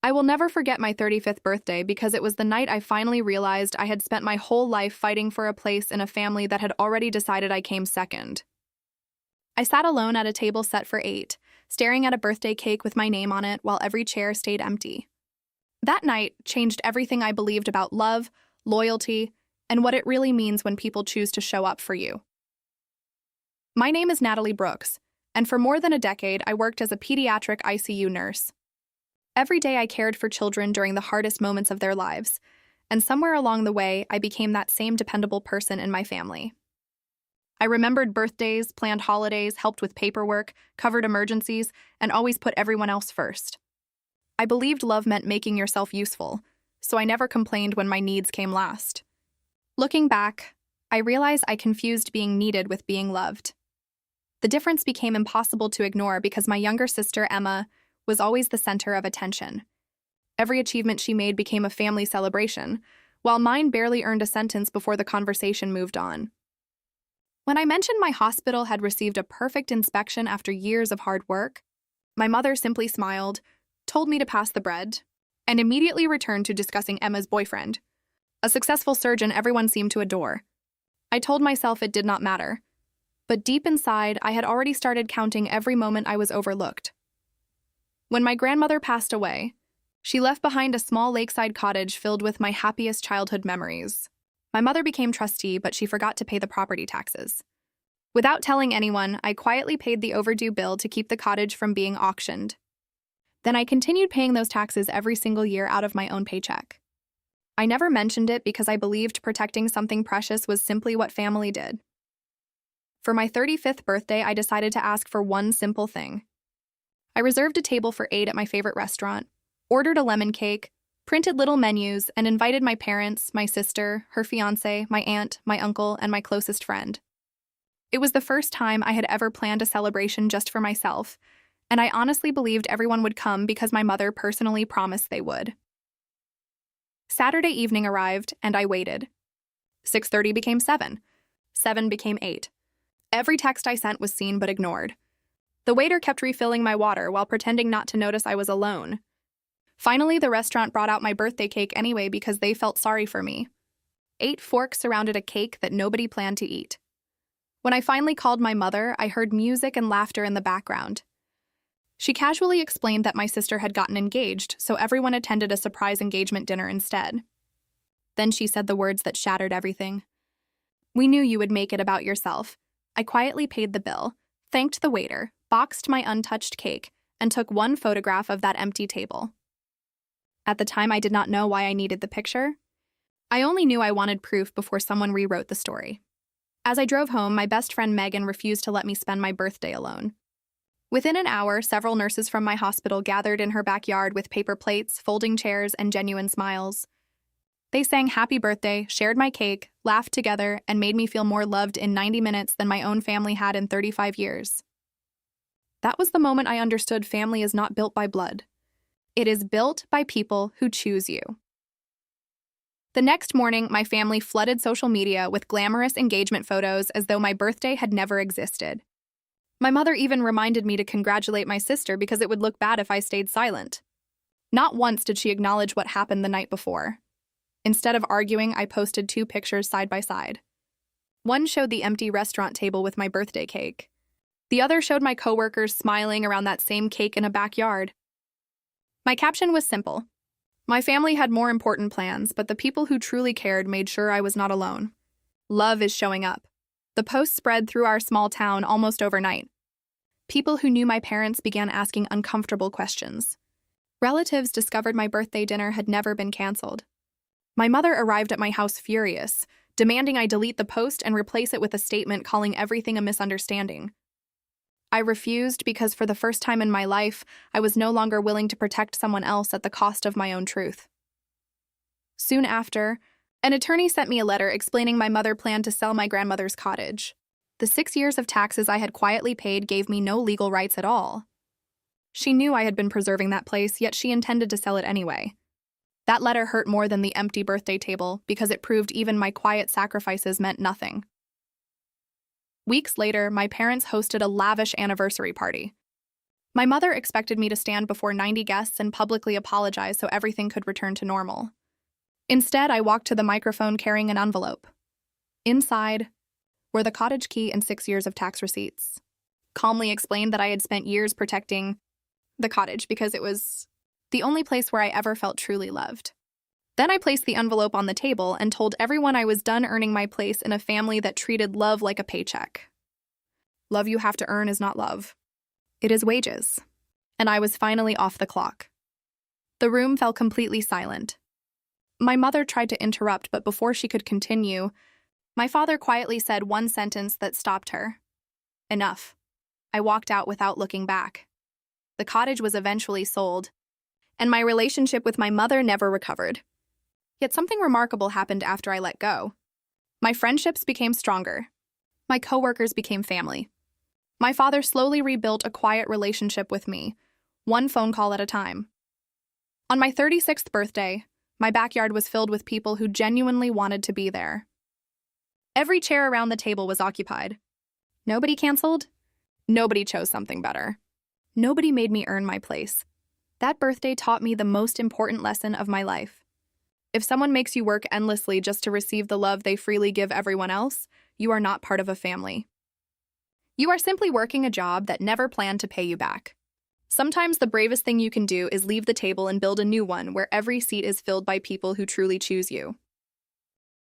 I will never forget my 35th birthday because it was the night I finally realized I had spent my whole life fighting for a place in a family that had already decided I came second. I sat alone at a table set for 8, staring at a birthday cake with my name on it while every chair stayed empty. That night changed everything I believed about love, loyalty, and what it really means when people choose to show up for you. My name is Natalie Brooks, and for more than a decade I worked as a pediatric ICU nurse. Every day I cared for children during the hardest moments of their lives, and somewhere along the way I became that same dependable person in my family. I remembered birthdays, planned holidays, helped with paperwork, covered emergencies, and always put everyone else first. I believed love meant making yourself useful, so I never complained when my needs came last. Looking back, I realize I confused being needed with being loved. The difference became impossible to ignore because my younger sister, Emma, was always the center of attention. Every achievement she made became a family celebration, while mine barely earned a sentence before the conversation moved on. When I mentioned my hospital had received a perfect inspection after years of hard work, my mother simply smiled, told me to pass the bread, and immediately returned to discussing Emma's boyfriend, a successful surgeon everyone seemed to adore. I told myself it did not matter, but deep inside I had already started counting every moment I was overlooked. When my grandmother passed away, she left behind a small lakeside cottage filled with my happiest childhood memories. My mother became trustee, but she forgot to pay the property taxes. Without telling anyone, I quietly paid the overdue bill to keep the cottage from being auctioned. Then I continued paying those taxes every single year out of my own paycheck. I never mentioned it because I believed protecting something precious was simply what family did. For my 35th birthday, I decided to ask for one simple thing. I reserved a table for 8 at my favorite restaurant, ordered a lemon cake, printed little menus, and invited my parents, my sister, her fiancé, my aunt, my uncle, and my closest friend. It was the first time I had ever planned a celebration just for myself, and I honestly believed everyone would come because my mother personally promised they would. Saturday evening arrived, and I waited. 6:30 became 7. 7 became 8. Every text I sent was seen but ignored. The waiter kept refilling my water while pretending not to notice I was alone. Finally, the restaurant brought out my birthday cake anyway because they felt sorry for me. 8 forks surrounded a cake that nobody planned to eat. When I finally called my mother, I heard music and laughter in the background. She casually explained that my sister had gotten engaged, so everyone attended a surprise engagement dinner instead. Then she said the words that shattered everything. "We knew you would make it about yourself." I quietly paid the bill, thanked the waiter, boxed my untouched cake, and took one photograph of that empty table. At the time, I did not know why I needed the picture. I only knew I wanted proof before someone rewrote the story. As I drove home, my best friend Megan refused to let me spend my birthday alone. Within an hour, several nurses from my hospital gathered in her backyard with paper plates, folding chairs, and genuine smiles. They sang happy birthday, shared my cake, laughed together, and made me feel more loved in 90 minutes than my own family had in 35 years. That was the moment I understood family is not built by blood. It is built by people who choose you. The next morning, my family flooded social media with glamorous engagement photos as though my birthday had never existed. My mother even reminded me to congratulate my sister because it would look bad if I stayed silent. Not once did she acknowledge what happened the night before. Instead of arguing, I posted 2 pictures side by side. One showed the empty restaurant table with my birthday cake. The other showed my coworkers smiling around that same cake in a backyard. My caption was simple. My family had more important plans, but the people who truly cared made sure I was not alone. Love is showing up. The post spread through our small town almost overnight. People who knew my parents began asking uncomfortable questions. Relatives discovered my birthday dinner had never been canceled. My mother arrived at my house furious, demanding I delete the post and replace it with a statement calling everything a misunderstanding. I refused because for the first time in my life, I was no longer willing to protect someone else at the cost of my own truth. Soon after, an attorney sent me a letter explaining my mother planned to sell my grandmother's cottage. The 6 years of taxes I had quietly paid gave me no legal rights at all. She knew I had been preserving that place, yet she intended to sell it anyway. That letter hurt more than the empty birthday table because it proved even my quiet sacrifices meant nothing. Weeks later, my parents hosted a lavish anniversary party. My mother expected me to stand before 90 guests and publicly apologize so everything could return to normal. Instead, I walked to the microphone carrying an envelope. Inside were the cottage key and 6 years of tax receipts. Calmly explained that I had spent years protecting the cottage because it was the only place where I ever felt truly loved. Then I placed the envelope on the table and told everyone I was done earning my place in a family that treated love like a paycheck. Love you have to earn is not love. It is wages. And I was finally off the clock. The room fell completely silent. My mother tried to interrupt, but before she could continue, my father quietly said one sentence that stopped her. Enough. I walked out without looking back. The cottage was eventually sold, and my relationship with my mother never recovered. Yet something remarkable happened after I let go. My friendships became stronger. My coworkers became family. My father slowly rebuilt a quiet relationship with me, one phone call at a time. On my 36th birthday, my backyard was filled with people who genuinely wanted to be there. Every chair around the table was occupied. Nobody canceled. Nobody chose something better. Nobody made me earn my place. That birthday taught me the most important lesson of my life. If someone makes you work endlessly just to receive the love they freely give everyone else, you are not part of a family. You are simply working a job that never planned to pay you back. Sometimes the bravest thing you can do is leave the table and build a new one where every seat is filled by people who truly choose you.